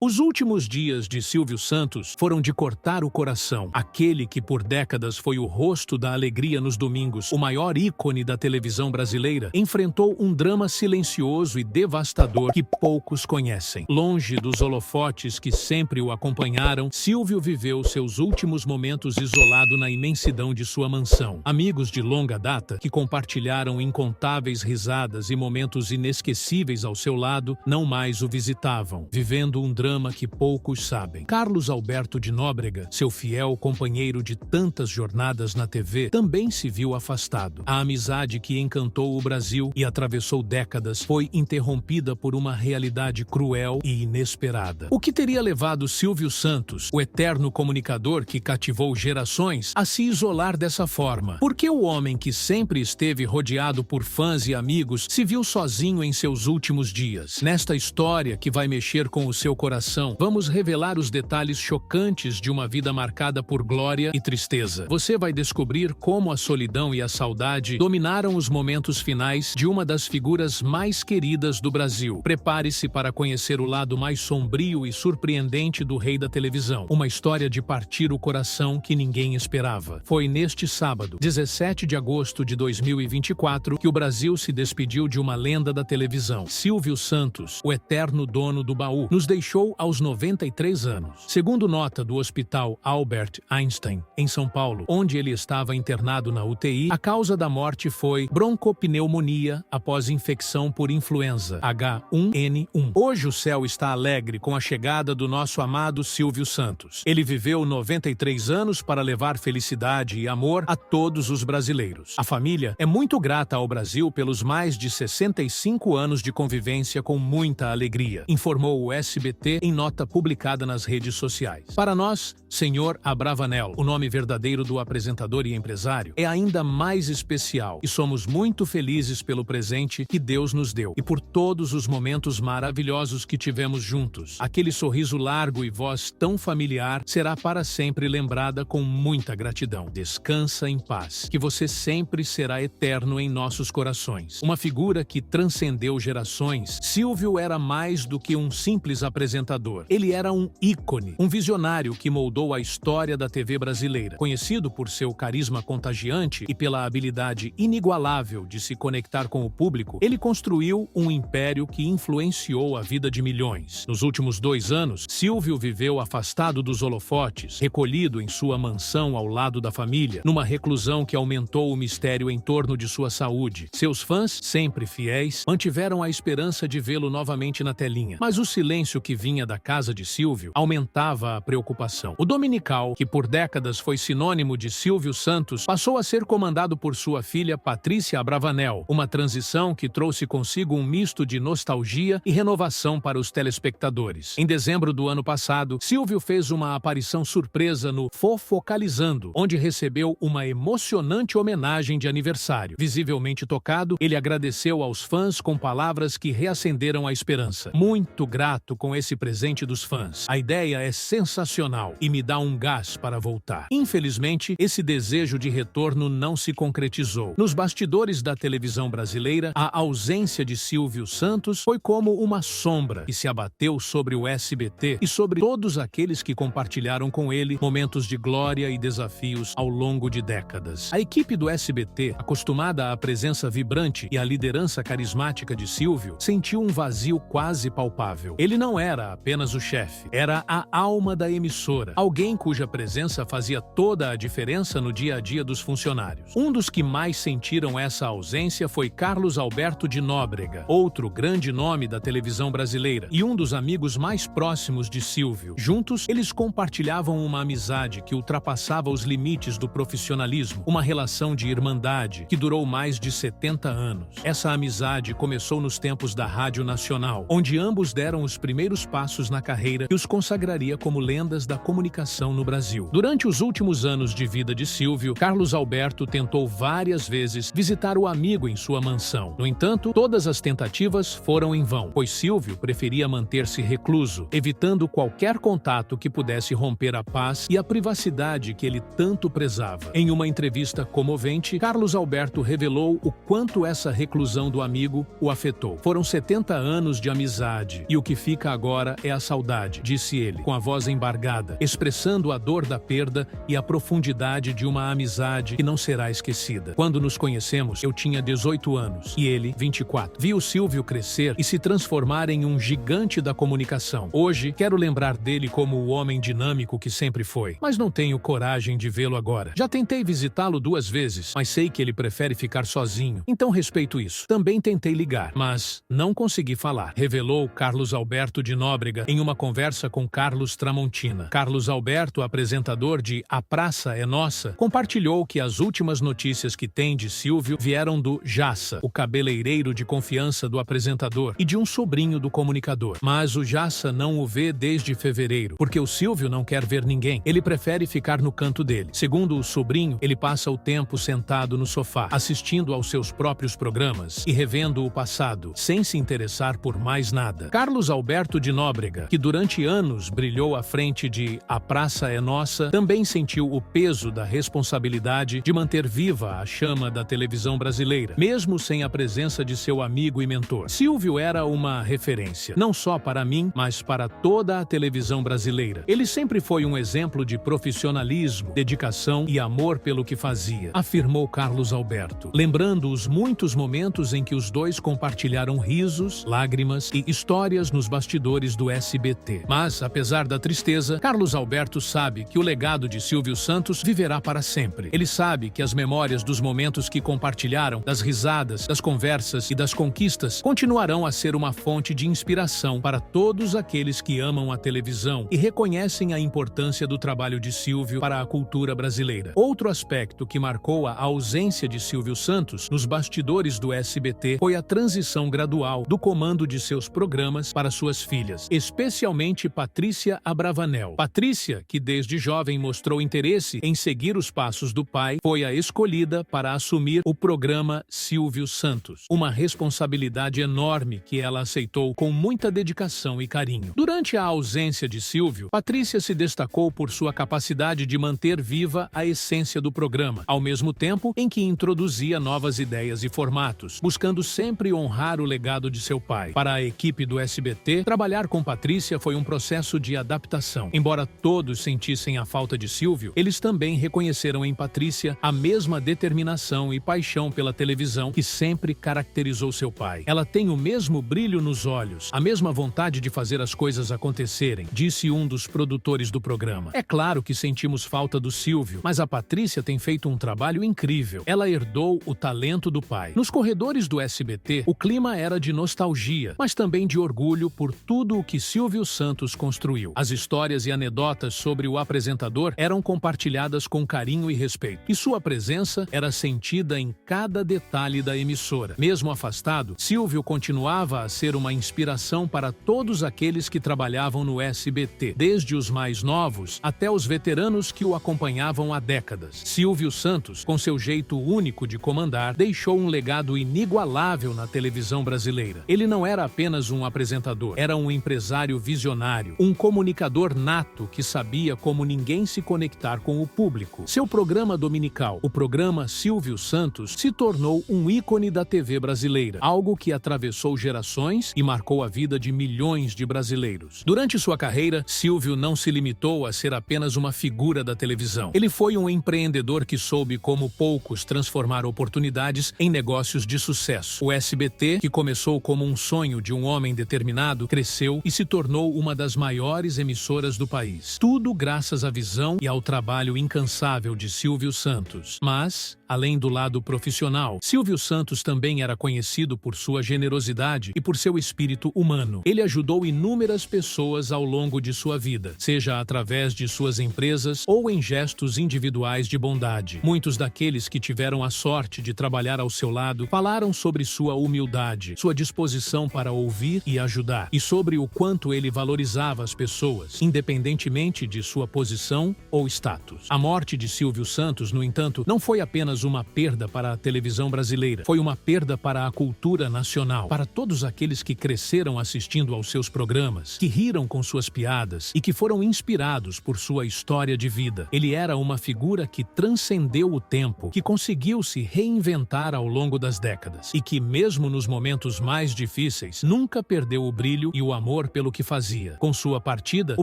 Os últimos dias de Silvio Santos foram de cortar o coração. Aquele que por décadas foi o rosto da alegria nos domingos, o maior ícone da televisão brasileira, enfrentou um drama silencioso e devastador que poucos conhecem. Longe dos holofotes que sempre o acompanharam, Silvio viveu seus últimos momentos isolado na imensidão de sua mansão. Amigos de longa data, que compartilharam incontáveis risadas e momentos inesquecíveis ao seu lado, não mais o visitavam, vivendo um drama que poucos sabem. Carlos Alberto de Nóbrega, seu fiel companheiro de tantas jornadas na TV, também se viu afastado. A amizade que encantou o Brasil e atravessou décadas foi interrompida por uma realidade cruel e inesperada. O que teria levado Silvio Santos, o eterno comunicador que cativou gerações, a se isolar dessa forma? Por que o homem que sempre esteve rodeado por fãs e amigos se viu sozinho em seus últimos dias? Nesta história que vai mexer com o seu coração, vamos revelar os detalhes chocantes de uma vida marcada por glória e tristeza. Você vai descobrir como a solidão e a saudade dominaram os momentos finais de uma das figuras mais queridas do Brasil. Prepare-se para conhecer o lado mais sombrio e surpreendente do rei da televisão. Uma história de partir o coração que ninguém esperava. Foi neste sábado, 17 de agosto de 2024, que o Brasil se despediu de uma lenda da televisão. Silvio Santos, o eterno dono do baú, nos deixou aos 93 anos. Segundo nota do Hospital Albert Einstein, em São Paulo, onde ele estava internado na UTI, a causa da morte foi broncopneumonia após infecção por influenza H1N1. Hoje o céu está alegre com a chegada do nosso amado Silvio Santos. Ele viveu 93 anos para levar felicidade e amor a todos os brasileiros. A família é muito grata ao Brasil pelos mais de 65 anos de convivência com muita alegria, informou o SBT em nota publicada nas redes sociais. Para nós, Senhor Abravanel, o nome verdadeiro do apresentador e empresário, é ainda mais especial e somos muito felizes pelo presente que Deus nos deu e por todos os momentos maravilhosos que tivemos juntos. Aquele sorriso largo e voz tão familiar será para sempre lembrada com muita gratidão. Descansa em paz, que você sempre será eterno em nossos corações. Uma figura que transcendeu gerações, Silvio era mais do que um simples apresentador. Ele era um ícone, um visionário que moldou a história da TV brasileira. Conhecido por seu carisma contagiante e pela habilidade inigualável de se conectar com o público, ele construiu um império que influenciou a vida de milhões. Nos últimos 2 anos, Silvio viveu afastado dos holofotes, recolhido em sua mansão ao lado da família, numa reclusão que aumentou o mistério em torno de sua saúde. Seus fãs, sempre fiéis, mantiveram a esperança de vê-lo novamente na telinha, mas o silêncio que vinha da casa de Silvio aumentava a preocupação. O Dominical, que por décadas foi sinônimo de Silvio Santos, passou a ser comandado por sua filha Patrícia Abravanel, uma transição que trouxe consigo um misto de nostalgia e renovação para os telespectadores. Em dezembro do ano passado, Silvio fez uma aparição surpresa no Fofocalizando, onde recebeu uma emocionante homenagem de aniversário. Visivelmente tocado, ele agradeceu aos fãs com palavras que reacenderam a esperança. Muito grato com esse presente dos fãs. A ideia é sensacional e me dá um gás para voltar. Infelizmente, esse desejo de retorno não se concretizou. Nos bastidores da televisão brasileira, a ausência de Silvio Santos foi como uma sombra que se abateu sobre o SBT e sobre todos aqueles que compartilharam com ele momentos de glória e desafios ao longo de décadas. A equipe do SBT, acostumada à presença vibrante e à liderança carismática de Silvio, sentiu um vazio quase palpável. Ele não era apenas o chefe, era a alma da emissora, alguém cuja presença fazia toda a diferença no dia a dia dos funcionários. Um dos que mais sentiram essa ausência foi Carlos Alberto de Nóbrega, outro grande nome da televisão brasileira e um dos amigos mais próximos de Silvio. Juntos, eles compartilhavam uma amizade que ultrapassava os limites do profissionalismo, uma relação de irmandade que durou mais de 70 anos. Essa amizade começou nos tempos da Rádio Nacional, onde ambos deram os primeiros passos na carreira que os consagraria como lendas da comunicação no Brasil. Durante os últimos anos de vida de Silvio, Carlos Alberto tentou várias vezes visitar o amigo em sua mansão. No entanto, todas as tentativas foram em vão, pois Silvio preferia manter-se recluso, evitando qualquer contato que pudesse romper a paz e a privacidade que ele tanto prezava. Em uma entrevista comovente, Carlos Alberto revelou o quanto essa reclusão do amigo o afetou. Foram 70 anos de amizade e o que fica agora agora é a saudade, disse ele, com a voz embargada, expressando a dor da perda e a profundidade de uma amizade que não será esquecida. Quando nos conhecemos, eu tinha 18 anos e ele 24. Vi o Silvio crescer e se transformar em um gigante da comunicação. Hoje, quero lembrar dele como o homem dinâmico que sempre foi, mas não tenho coragem de vê-lo agora. Já tentei visitá-lo 2 vezes, mas sei que ele prefere ficar sozinho, então respeito isso. Também tentei ligar, mas não consegui falar, revelou Carlos Alberto de Nóbrega em uma conversa com Carlos Tramontina. Carlos Alberto, apresentador de A Praça é Nossa, compartilhou que as últimas notícias que tem de Silvio vieram do Jassa, o cabeleireiro de confiança do apresentador, e de um sobrinho do comunicador. Mas o Jassa não o vê desde fevereiro, porque o Silvio não quer ver ninguém. Ele prefere ficar no canto dele. Segundo o sobrinho, ele passa o tempo sentado no sofá, assistindo aos seus próprios programas e revendo o passado, sem se interessar por mais nada. Carlos Alberto de Nóbrega, que durante anos brilhou à frente de A Praça é Nossa, também sentiu o peso da responsabilidade de manter viva a chama da televisão brasileira, mesmo sem a presença de seu amigo e mentor. Silvio era uma referência, não só para mim, mas para toda a televisão brasileira. Ele sempre foi um exemplo de profissionalismo, dedicação e amor pelo que fazia, afirmou Carlos Alberto, lembrando os muitos momentos em que os dois compartilharam risos, lágrimas e histórias nos bastidores do SBT. Mas, apesar da tristeza, Carlos Alberto sabe que o legado de Silvio Santos viverá para sempre. Ele sabe que as memórias dos momentos que compartilharam, das risadas, das conversas e das conquistas, continuarão a ser uma fonte de inspiração para todos aqueles que amam a televisão e reconhecem a importância do trabalho de Silvio para a cultura brasileira. Outro aspecto que marcou a ausência de Silvio Santos nos bastidores do SBT foi a transição gradual do comando de seus programas para suas filhas, especialmente Patrícia Abravanel. Patrícia, que desde jovem mostrou interesse em seguir os passos do pai, foi a escolhida para assumir o programa Silvio Santos, uma responsabilidade enorme que ela aceitou com muita dedicação e carinho. Durante a ausência de Silvio, Patrícia se destacou por sua capacidade de manter viva a essência do programa, ao mesmo tempo em que introduzia novas ideias e formatos, buscando sempre honrar o legado de seu pai. Para a equipe do SBT, trabalhar com Patrícia foi um processo de adaptação. Embora todos sentissem a falta de Silvio, eles também reconheceram em Patrícia a mesma determinação e paixão pela televisão que sempre caracterizou seu pai. Ela tem o mesmo brilho nos olhos, a mesma vontade de fazer as coisas acontecerem, disse um dos produtores do programa. É claro que sentimos falta do Silvio, mas a Patrícia tem feito um trabalho incrível. Ela herdou o talento do pai. Nos corredores do SBT, o clima era de nostalgia, mas também de orgulho por tudo o que Silvio Santos construiu. As histórias e anedotas sobre o apresentador eram compartilhadas com carinho e respeito, e sua presença era sentida em cada detalhe da emissora. Mesmo afastado, Silvio continuava a ser uma inspiração para todos aqueles que trabalhavam no SBT, desde os mais novos até os veteranos que o acompanhavam há décadas. Silvio Santos, com seu jeito único de comandar, deixou um legado inigualável na televisão brasileira. Ele não era apenas um apresentador, era um empresário visionário, um comunicador nato que sabia como ninguém se conectar com o público. Seu programa dominical, o programa Silvio Santos, se tornou um ícone da TV brasileira, algo que atravessou gerações e marcou a vida de milhões de brasileiros. Durante sua carreira, Silvio não se limitou a ser apenas uma figura da televisão. Ele foi um empreendedor que soube, como poucos, transformar oportunidades em negócios de sucesso. O SBT, que começou como um sonho de um homem determinado, cresceu e se tornou uma das maiores emissoras do país. Tudo graças à visão e ao trabalho incansável de Silvio Santos. Mas, além do lado profissional, Silvio Santos também era conhecido por sua generosidade e por seu espírito humano. Ele ajudou inúmeras pessoas ao longo de sua vida, seja através de suas empresas ou em gestos individuais de bondade. Muitos daqueles que tiveram a sorte de trabalhar ao seu lado falaram sobre sua humildade, sua disposição para ouvir e ajudar, e sobre o quanto ele valorizava as pessoas, independentemente de sua posição ou status. A morte de Silvio Santos, no entanto, não foi apenas uma perda para a televisão brasileira, foi uma perda para a cultura nacional, para todos aqueles que cresceram assistindo aos seus programas, que riram com suas piadas e que foram inspirados por sua história de vida. Ele era uma figura que transcendeu o tempo, que conseguiu se reinventar ao longo das décadas e que, mesmo nos momentos mais difíceis, nunca perdeu o brilho e o amor amor pelo que fazia. Com sua partida, o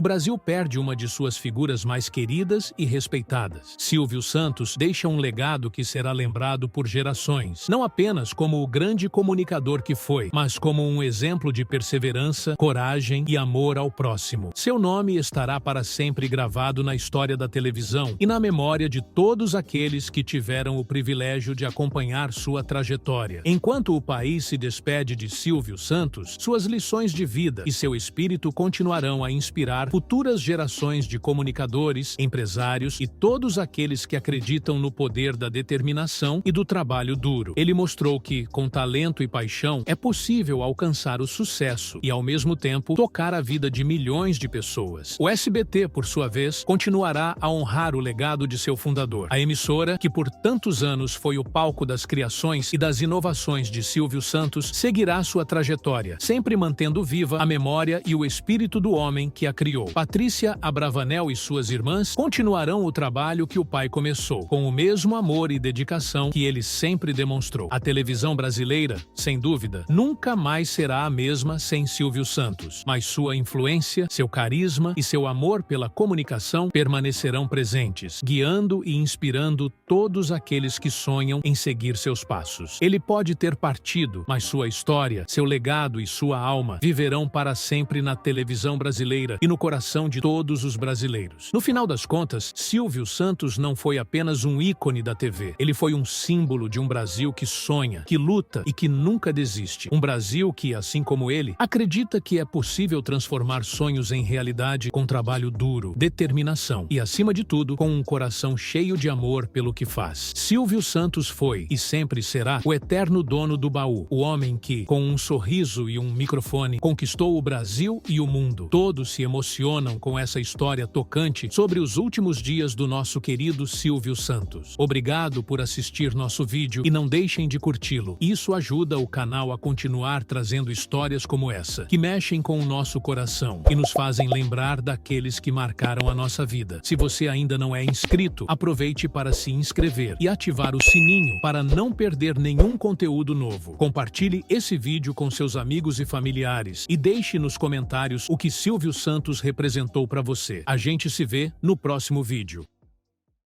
Brasil perde uma de suas figuras mais queridas e respeitadas. Silvio Santos deixa um legado que será lembrado por gerações, não apenas como o grande comunicador que foi, mas como um exemplo de perseverança, coragem e amor ao próximo. Seu nome estará para sempre gravado na história da televisão e na memória de todos aqueles que tiveram o privilégio de acompanhar sua trajetória. Enquanto o país se despede de Silvio Santos, suas lições de vida e seu espírito continuarão a inspirar futuras gerações de comunicadores, empresários e todos aqueles que acreditam no poder da determinação e do trabalho duro. Ele mostrou que, com talento e paixão, é possível alcançar o sucesso e, ao mesmo tempo, tocar a vida de milhões de pessoas. O SBT, por sua vez, continuará a honrar o legado de seu fundador. A emissora, que por tantos anos foi o palco das criações e das inovações de Silvio Santos, seguirá sua trajetória, sempre mantendo viva a memória e o espírito do homem que a criou. Patrícia Abravanel e suas irmãs continuarão o trabalho que o pai começou, com o mesmo amor e dedicação que ele sempre demonstrou. A televisão brasileira, sem dúvida, nunca mais será a mesma sem Silvio Santos, mas sua influência, seu carisma e seu amor pela comunicação permanecerão presentes, guiando e inspirando todos aqueles que sonham em seguir seus passos. Ele pode ter partido, mas sua história, seu legado e sua alma viverão para sempre na televisão brasileira e no coração de todos os brasileiros. No final das contas, Silvio Santos não foi apenas um ícone da TV. Ele foi um símbolo de um Brasil que sonha, que luta e que nunca desiste. Um Brasil que, assim como ele, acredita que é possível transformar sonhos em realidade com trabalho duro, determinação e, acima de tudo, com um coração cheio de amor pelo que faz. Silvio Santos foi e sempre será o eterno dono do baú, o homem que, com um sorriso e um microfone, conquistou o Brasil e o mundo. Todos se emocionam com essa história tocante sobre os últimos dias do nosso querido Silvio Santos. Obrigado por assistir nosso vídeo e não deixem de curti-lo. Isso ajuda o canal a continuar trazendo histórias como essa, que mexem com o nosso coração e nos fazem lembrar daqueles que marcaram a nossa vida. Se você ainda não é inscrito, aproveite para se inscrever e ativar o sininho para não perder nenhum conteúdo novo. Compartilhe esse vídeo com seus amigos e familiares e deixe nos comentários o que Silvio Santos representou para você. A gente se vê no próximo vídeo.